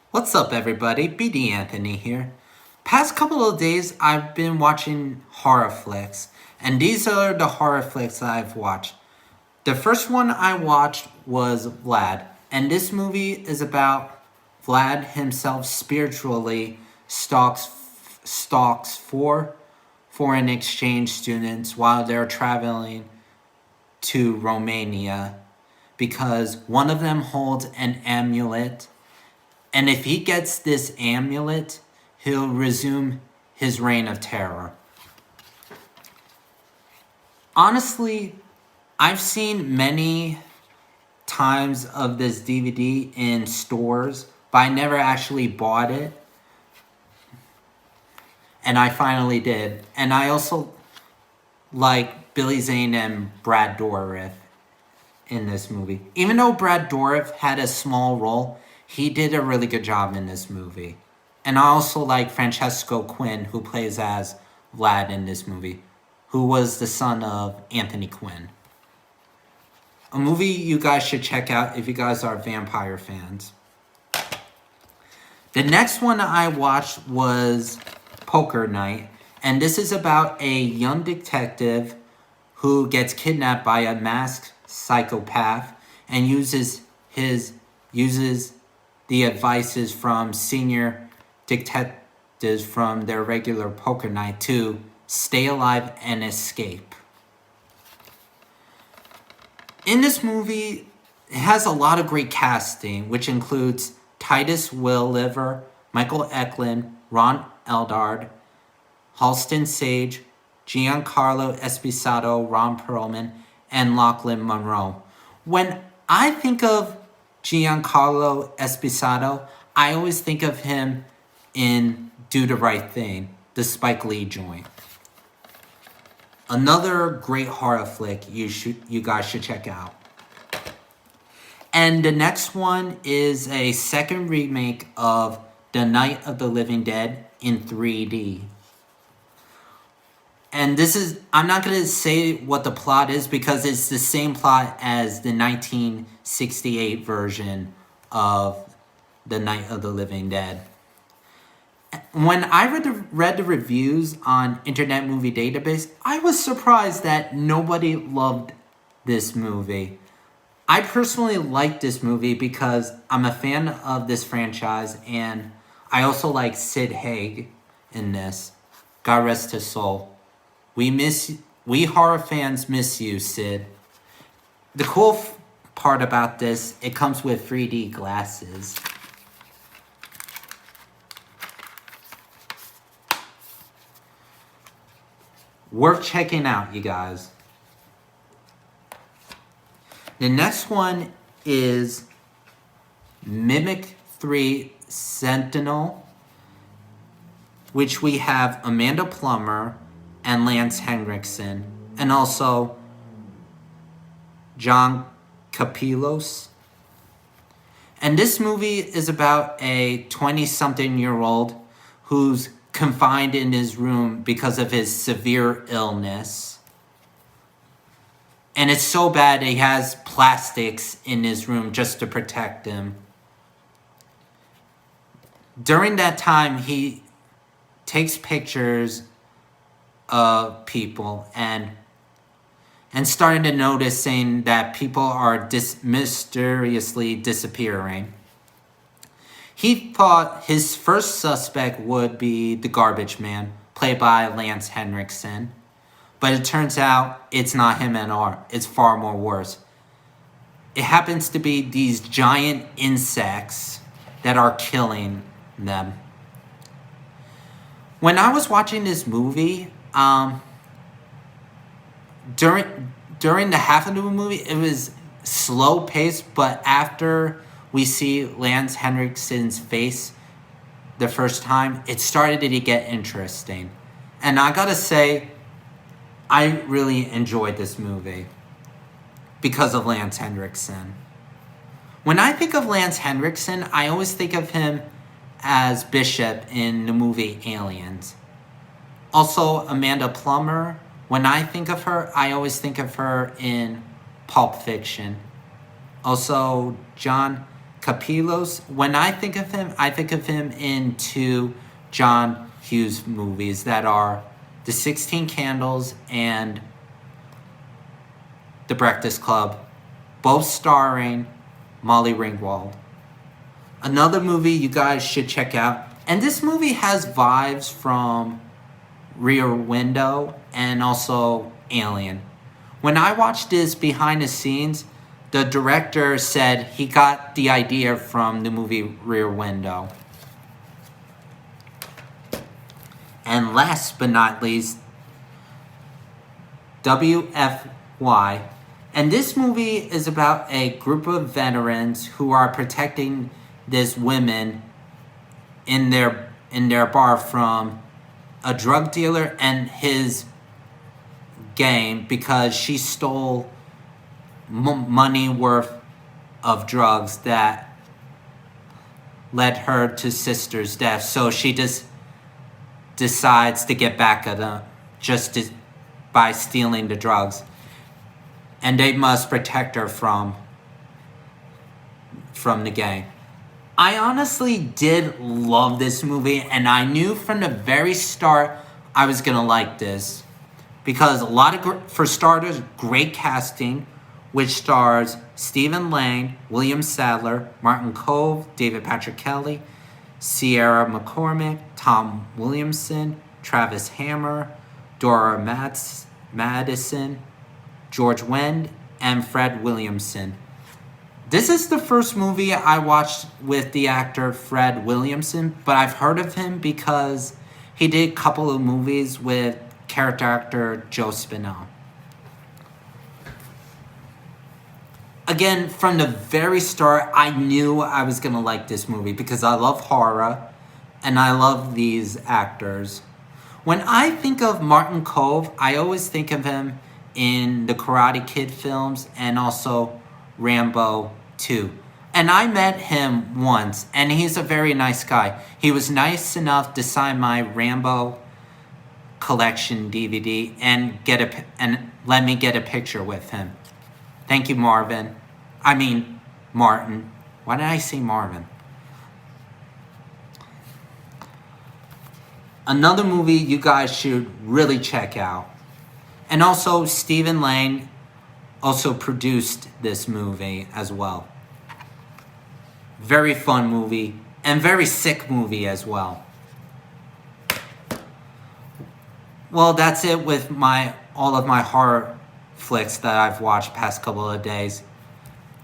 What's up, everybody? BD Anthony here. Past couple of days, I've been watching horror flicks, and these are the horror flicks I've watched. The first one I watched was Vlad, and this movie is about Vlad himself spiritually stalks four foreign exchange students while they're traveling to Romania because one of them holds an amulet, and if he gets this amulet, he'll resume his reign of terror. Honestly, I've seen many times of this DVD in stores, but I never actually bought it. And I finally did. And I also like Billy Zane and Brad Dourif in this movie. Even though Brad Dourif had a small role, he did a really good job in this movie. And I also like Francesco Quinn, who plays as Vlad in this movie, who was the son of Anthony Quinn. A movie you guys should check out if you guys are vampire fans. The next one I watched was Poker Night, and this is about a young detective who gets kidnapped by a masked psychopath and uses the advices from senior detectives from their regular poker night to stay alive and escape. In this movie, it has a lot of great casting, which includes Titus Welliver, Michael Eklund, Ron Eldard, Halston Sage, Giancarlo Esposito, Ron Perlman, and Lachlan Monroe. When I think of Giancarlo Esposito, I always think of him in Do the Right Thing, the Spike Lee joint. Another great horror flick you guys should check out. And the next one is a second remake of The Night of the Living Dead in 3D. And I'm not going to say what the plot is because it's the same plot as the 1968 version of The Night of the Living Dead. When I read the reviews on Internet Movie Database, I was surprised that nobody loved this movie. I personally like this movie because I'm a fan of this franchise, and I also like Sid Haig in this. God rest his soul. We horror fans miss you, Sid. The cool part about this, it comes with 3D glasses. Worth checking out, you guys. The next one is Mimik 3 Sentinel, which we have Amanda Plummer and Lance Henriksen, and also John Kapilos. And this movie is about a 20-something-year-old who's confined in his room because of his severe illness. And it's so bad he has plastics in his room just to protect him. During that time, he takes pictures of people and starting to noticing that people are mysteriously disappearing. He thought his first suspect would be the garbage man, played by Lance Henriksen. But it turns out it's not him at all. It's far more worse. It happens to be these giant insects that are killing them. When I was watching this movie, during the half of the movie, it was slow paced, but after we see Lance Henriksen's face the first time, it started to get interesting. And I gotta say, I really enjoyed this movie because of Lance Henriksen. When I think of Lance Henriksen, I always think of him as Bishop in the movie Aliens. Also, Amanda Plummer, when I think of her, I always think of her in Pulp Fiction. Also, John Capillos. When I think of him in two John Hughes movies that are The 16 Candles and The Breakfast Club, both starring Molly Ringwald. Another movie you guys should check out, and this movie has vibes from Rear Window and also Alien. When I watched this behind the scenes, the director said he got the idea from the movie Rear Window. And last but not least, WFY. And this movie is about a group of veterans who are protecting this woman in their bar from a drug dealer and his gang because she stole money worth of drugs that led her to sister's death. So she just decides to get back at them by stealing the drugs. And they must protect her from the gang. I honestly did love this movie, and I knew from the very start I was going to like this. Because for starters, great casting, which stars Stephen Lang, William Sadler, Martin Kove, David Patrick Kelly, Sierra McCormick, Tom Williamson, Travis Hammer, Dora Madison, George Wendt, and Fred Williamson. This is the first movie I watched with the actor Fred Williamson, but I've heard of him because he did a couple of movies with character actor Joe Spinell. Again, from the very start, I knew I was going to like this movie because I love horror and I love these actors. When I think of Martin Kove, I always think of him in the Karate Kid films and also Rambo 2. And I met him once, and he's a very nice guy. He was nice enough to sign my Rambo collection DVD and let me get a picture with him. Thank you, Martin. Why did I say Marvin? Another movie you guys should really check out. And also, Stephen Lang also produced this movie as well. Very fun movie, and very sick movie as well. Well, that's it with all of my horror flicks that I've watched past couple of days.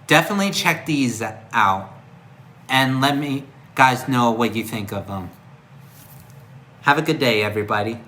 Definitely check these out, and let me guys know what you think of them. Have a good day, everybody.